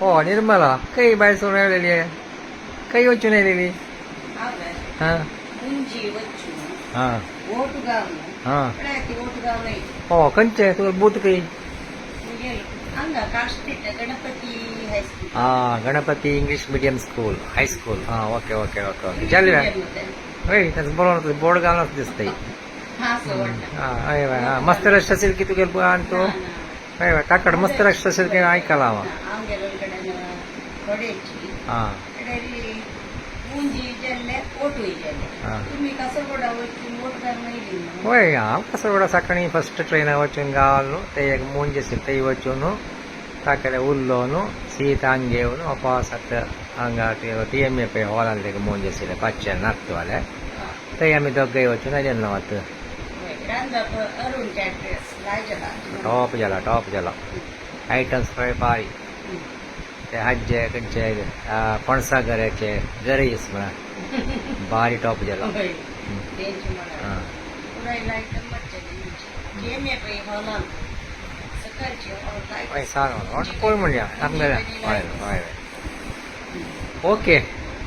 हो निर्मला कई बाय सोडून राहिलेली आहे काही वचून राहिलेली हा हा हा हो कंचे तुला बूत काही हा Ganpati English medium school high school हा ओके ओके ओके ओके चालेल त्याचं बोलवलं बोर्ड घालूनच दिसतंय हा मस्त रश असेल की तू गेलो आणतो काकड मस्त रश असेल की ऐकायला हवा हा होय हांव कासरगोडा सकाळी फस्ट ट्रैन वचून गावलो ते एक ಮುಂಜೆ ತೈ ವಚೂನು ತಾಕಡೆ ಉಲ್ಲೋನು ಸೀತಾ ಹಂಗೇವನು ವಾಪಸ್ ಹಂಗ ಟಿ ಎಮ್ ಎ ಪೈ ಹಾಲಲ್ಲಿ ಮುಂಜೆ ಸಿಲೆ ಪಚ್ಚೆ ನತ್ತು ಅಲೆ ತೈ ಆಮೇಲೆ ದೊಗ್ಗೈ ವಚೂನು ಅದೇನು ಅವತ್ತು टॉप झाला आयटम्स भारी ते हज्जे कंचे पणसा घराचे गरीस म्हणा भारी टॉप झाला सांग कोण म्हणजे ओके